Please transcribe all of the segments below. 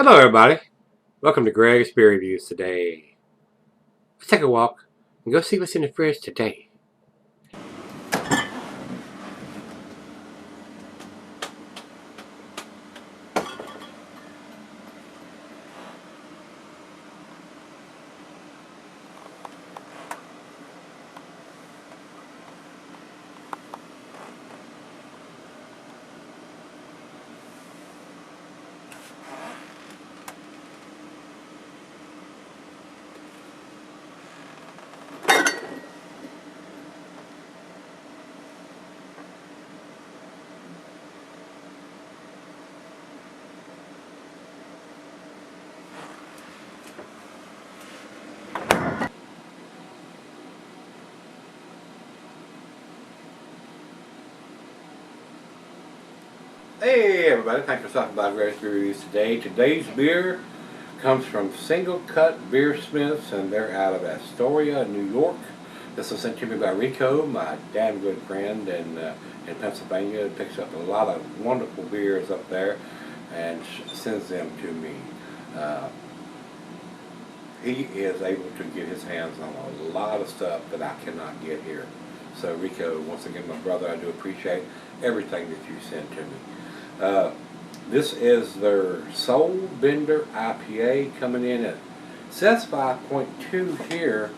Hello everybody, welcome to Gregsbeerreviews today. Let's take a walk and go see what's in the fridge today. Hey everybody, thanks for stopping by Gregsbeerreviews today. Today's beer comes from Singlecut Beersmiths, and they're out of Astoria, New York. This was sent to me by Rico, my damn good friend in Pennsylvania. It picks up a lot of wonderful beers up there and sends them to me. He is able to get his hands on a lot of stuff that I cannot get here. So Rico, once again, my brother, I do appreciate everything that you send to me. This is their Soulbender IPA coming in at, says 5.2 here.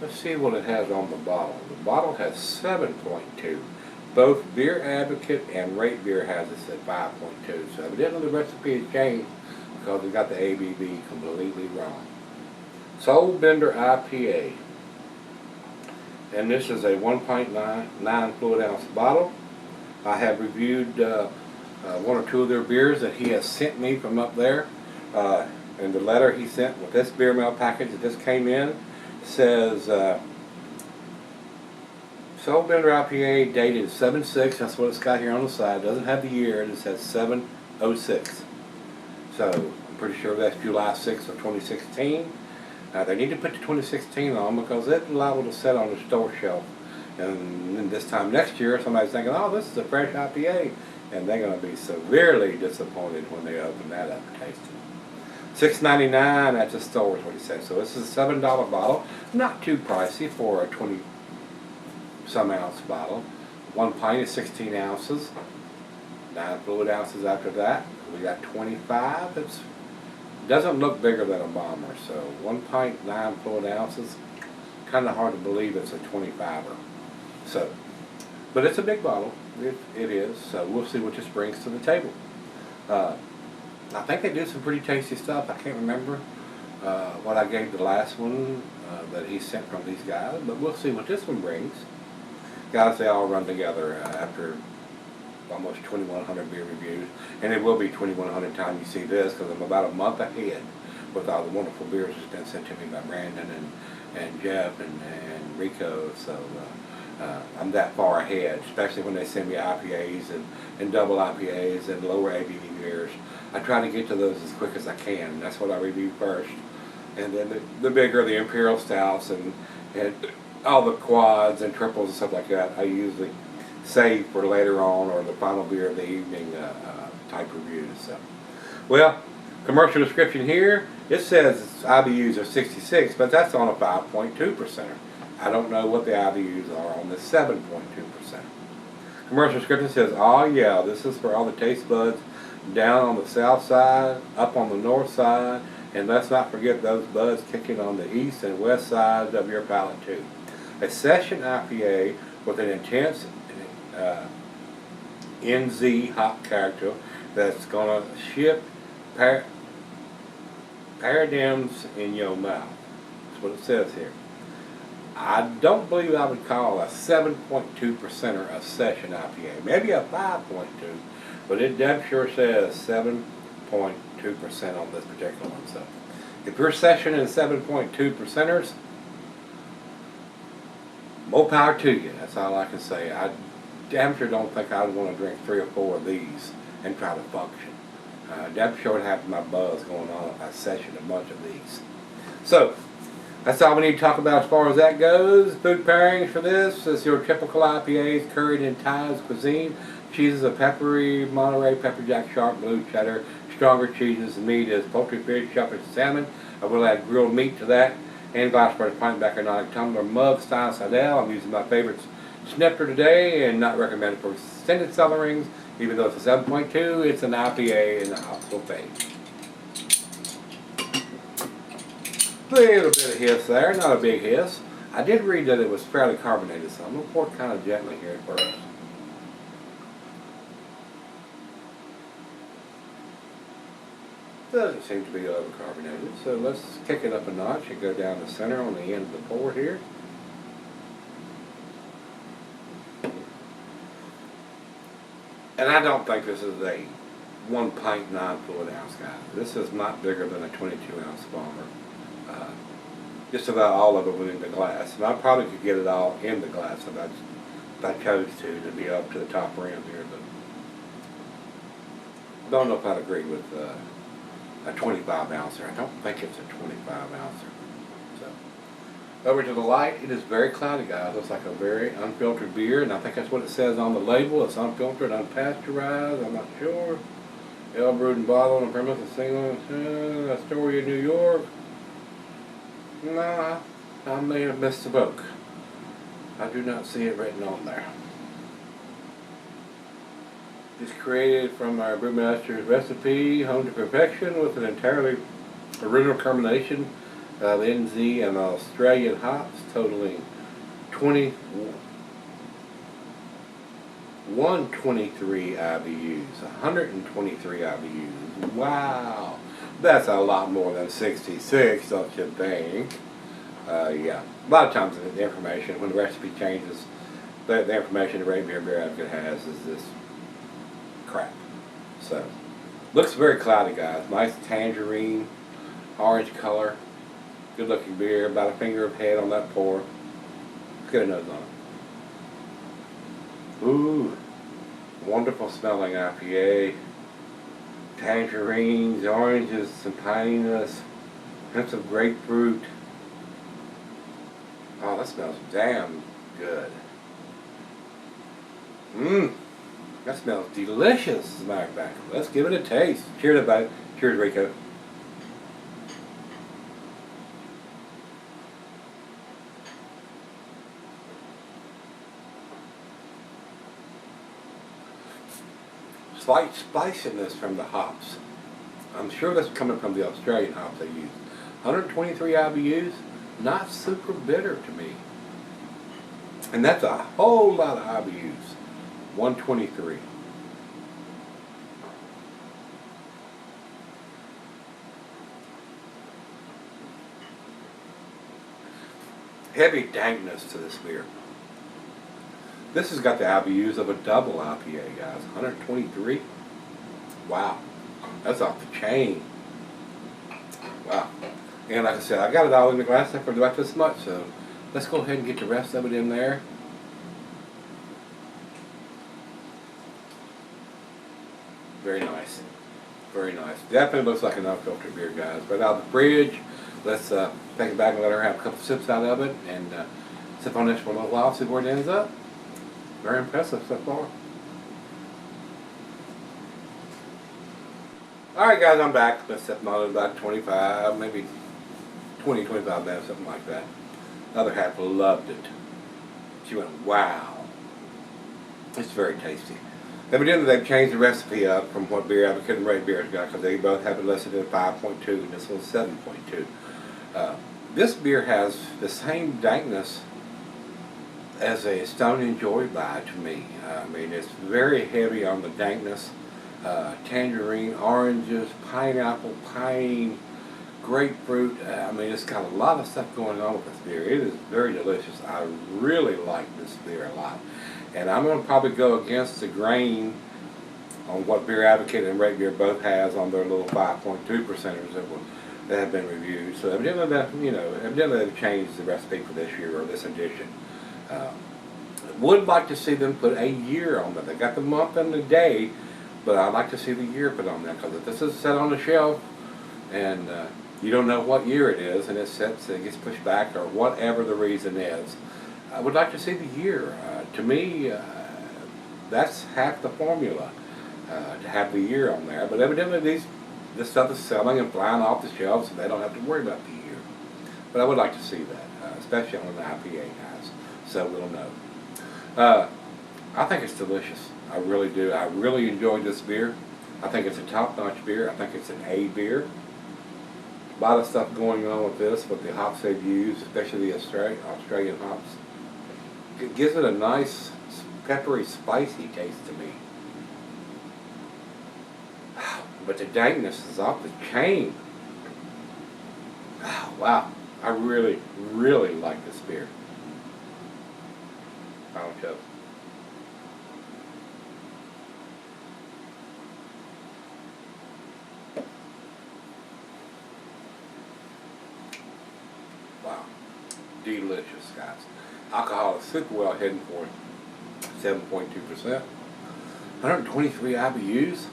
Let's see what it has on the bottle. The bottle has 7.2. Both Beer Advocate and Rate Beer has this at 5.2. So evidently the recipe has changed because we got the ABV completely wrong. Soulbender IPA. And this is a 1.9 fluid ounce bottle. I have reviewed one or two of their beers that he has sent me from up there. And the letter he sent with this beer mail package that just came in says Soulbender IPA dated 7/6. That's what it's got here on the side. It doesn't have the year. It says 7/06. So I'm pretty sure that's July 6th of 2016. They need to put the 2016 on because it's liable to sit on the store shelf. And then this time next year, somebody's thinking, oh, this is a fresh IPA. And they're going to be severely disappointed when they open that up and taste it. $6.99 at the store is what he said. So this is a $7 bottle. Not too pricey for a 20-some ounce bottle. 1 pint is 16 ounces. 9 fluid ounces after that. We got 25. It doesn't look bigger than a bomber. So 1 pint, 9 fluid ounces. Kind of hard to believe it's a 25er. So, but it's a big bottle. It is. So we'll see what this brings to the table. I think they do some pretty tasty stuff. I can't remember what I gave the last one that he sent from these guys, but we'll see what this one brings. Guys, they all run together after almost 2,100 beer reviews, and it will be 2,100 times you see this because I'm about a month ahead with all the wonderful beers that's been sent to me by Brandon and Jeff and Rico. So I'm that far ahead, especially when they send me IPAs and double IPAs and lower ABV beers. I try to get to those as quick as I can, and that's what I review first. And then the bigger, the Imperial Stouts and all the quads and triples and stuff like that, I usually save for later on or the final beer of the evening type reviews. So, well, commercial description here, it says IBUs are 66, but that's on a 5.2%. I don't know what the IBUs are on the 7.2%. Commercial description says, oh yeah, this is for all the taste buds down on the south side, up on the north side, and let's not forget those buds kicking on the east and west sides of your palate too. A session IPA with an intense NZ hop character that's going to shift paradigms in your mouth. That's what it says here. I don't believe I would call a 7.2%er a session IPA. Maybe a 5.2, but it damn sure says 7.2% on this particular one. So if you're session and 7.2%ers, more power to you. That's all I can say. I damn sure don't think I'd want to drink 3 or 4 of these and try to function. Damn sure would have my buzz going on if I session a bunch of these. So that's all we need to talk about as far as that goes. Food pairings for this is your typical IPAs curried in Thai's cuisine. Cheeses of peppery, Monterey, pepper jack, sharp, blue cheddar, stronger cheeses. The meat is poultry, fish, shellfish, salmon. I will add grilled meat to that. And glassware pint back in tumbler mug style Sidell. I'm using my favorite snifter today and not recommended for extended cellarings. Even though it's a 7.2, it's an IPA in the hospital phase. A little bit of hiss there, not a big hiss. I did read that it was fairly carbonated, so I'm going to pour it kind of gently here at first. Doesn't seem to be overcarbonated, so let's kick it up a notch and go down the center on the end of the pour here. And I don't think this is a 1 pint 9 fluid ounce, guys. This is not bigger than a 22 ounce bomber. Just about all of it within the glass. And I probably could get it all in the glass if I chose to be up to the top rim here, but don't know if I'd agree with a 25 ouncer. I don't think it's a 25 ouncer. So over to the light, it is very cloudy, guys. Looks like a very unfiltered beer, and I think that's what it says on the label. It's unfiltered, unpasteurized. I'm not sure. Ale brewed and bottled on premise of single Astoria, New York. Nah, I may have missed the book. I do not see it written on there. It's created from our brewmaster's recipe, honed to perfection, with an entirely original combination of NZ and Australian hops, totaling 123 IBUs, 123 IBUs. Wow, that's a lot more than 66, don't you think? Yeah, a lot of times the information, when the recipe changes, the information the Gregsbeer Advocate has is this crap. So, looks very cloudy, guys. Nice tangerine, orange color, good looking beer, about a finger of head on that pour. Let's get a nose on it. Ooh, wonderful smelling IPA. Tangerines, oranges, some pininess, hints of grapefruit. Oh, that smells damn good. Mmm. That smells delicious, as a matter of fact. Let's give it a taste. Cheers, everybody. Cheers, Rico. Slight spiciness from the hops. I'm sure that's coming from the Australian hops they use. 123 IBUs, not super bitter to me. And that's a whole lot of IBUs. 123. Heavy dankness to this beer. This has got the IBUs of a double IPA, guys. 123. Wow. That's off the chain. Wow. And like I said, I got it all in the glass for about this much, so let's go ahead and get the rest of it in there. Very nice. Very nice. Definitely looks like an unfiltered beer, guys. Right out of the fridge. Let's take it back and let her have a couple sips out of it and sip on this for a little while, see where it ends up. Very impressive so far. Alright, guys, I'm back. Let's sip on it about 25, maybe 20, 25 minutes, something like that. The other half loved it. She went, wow. It's very tasty. Evidently, they've changed the recipe up from what Beer Advocate and Gregsbeer's got, because they both have it listed at 5.2 and this one's 7.2. This beer has the same dankness as a Stone and Joy by to me. I mean, it's very heavy on the dankness. Tangerine, oranges, pineapple, pine, grapefruit. I mean, it's got a lot of stuff going on with this beer. It is very delicious. I really like this beer a lot. And I'm going to probably go against the grain on what Beer Advocate and Gregsbeer both has on their little 5.2 percenters that have been reviewed. So evidently, evidently they've changed the recipe for this year or this edition. Would like to see them put a year on that. They got the month and the day, but I'd like to see the year put on there, because if this is set on the shelf and you don't know what year it is, and it gets pushed back or whatever the reason is, I would like to see the year. To me, that's half the formula, to have the year on there. But evidently this stuff is selling and flying off the shelves, and they don't have to worry about the year. But I would like to see that, especially on the IPA guys. So we'll know. I think it's delicious. I really do. I really enjoyed this beer. I think it's a top-notch beer. I think it's an A beer. A lot of stuff going on with this, with the hops they've used, especially the Australian hops. It gives it a nice, peppery, spicy taste to me. But the dankness is off the chain. Oh, wow. I really, really like this beer. Final show. Wow. Delicious, guys. Alcohol is super well hidden for 7.2%. 123 IBUs.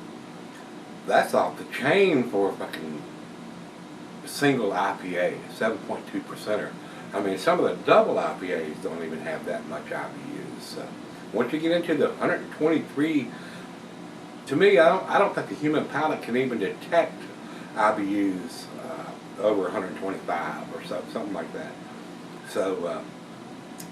That's off the chain for a fucking single IPA, 7.2%er. I mean, some of the double IPAs don't even have that much IBUs. So once you get into the 123, to me, I don't think the human palate can even detect IBUs over 125 or something like that. So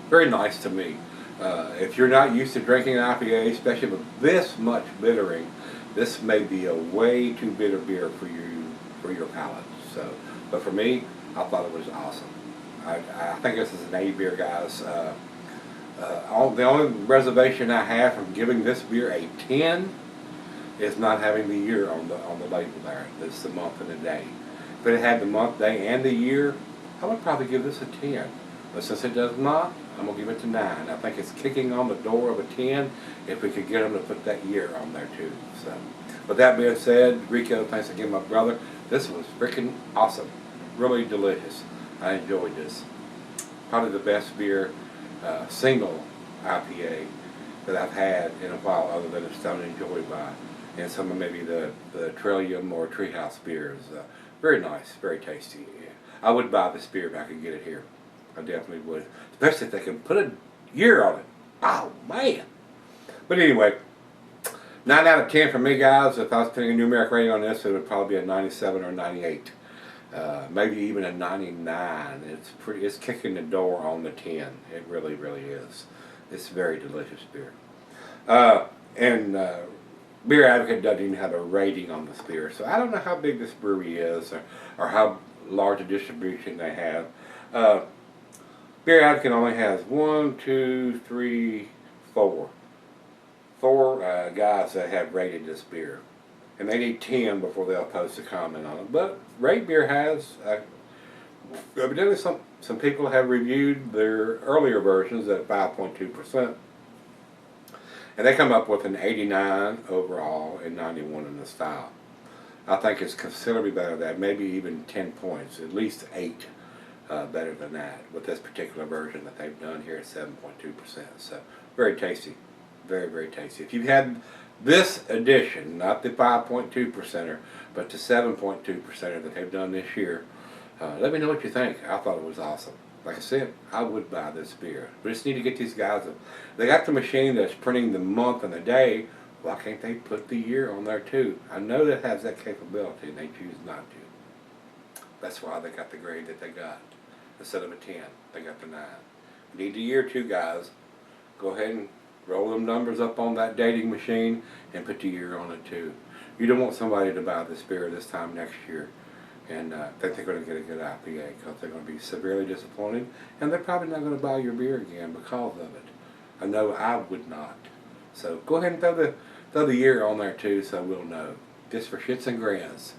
very nice to me. If you're not used to drinking an IPA, especially with this much bittering, this may be a way too bitter beer for your palate. So, but for me, I thought it was awesome. I think this is an A beer, guys. The only reservation I have from giving this beer a 10 is not having the year on the label there. It's the month and the day. If it had the month, day, and the year, I would probably give this a 10. But since it does not, I'm going to give it to 9. I think it's kicking on the door of a 10 if we could get them to put that year on there too. So, with that being said, Rico, thanks again, my brother. This was freaking awesome. Really delicious. I enjoyed this. Probably the best beer, single IPA that I've had in a while other than a Stone and Joy by. And some of maybe the Trillium or Treehouse beers. Very nice, very tasty. Yeah. I would buy this beer if I could get it here. I definitely would. Especially if they can put a year on it. Oh, man. But anyway, 9 out of 10 for me, guys. If I was putting a numeric rating on this, it would probably be a 97 or 98. Maybe even a 99. It's kicking the door on the 10. It really, really is. It's very delicious beer. Beer Advocate doesn't even have a rating on this beer, so I don't know how big this brewery is or how large a distribution they have. Beer Advocate only has 1, 2, 3, 4. 4 guys that have rated this beer. And they need 10 before they'll post a comment on it. But Rate Beer has, evidently some people have reviewed their earlier versions at 5.2%. And they come up with an 89 overall and 91 in the style. I think it's considerably better than that, maybe even 10 points, at least 8 better than that with this particular version that they've done here at 7.2%. So very tasty, very, very tasty. If you've had this edition, not the 5.2%er, but the 7.2%er that they've done this year, let me know what you think. I thought it was awesome. Like I said, I would buy this beer. We just need to get these guys. They got the machine that's printing the month and the day. Why can't they put the year on there too? I know that has that capability, and they choose not to. That's why they got the grade that they got. Instead of a 10, they got the 9. You need the year too, guys. Go ahead and roll them numbers up on that dating machine and put the year on it too. You don't want somebody to buy this beer this time next year and think they're going to get a good IPA, because they're going to be severely disappointed, and they're probably not going to buy your beer again because of it. I know I would not. So go ahead and throw the year on there too, so we'll know, just for shits and grins.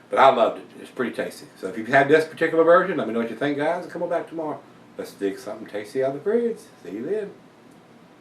But I loved it. It's pretty tasty. So if you've had this particular version, let me know what you think, guys, and come on back tomorrow. Let's dig something tasty out of the fridge. See you then.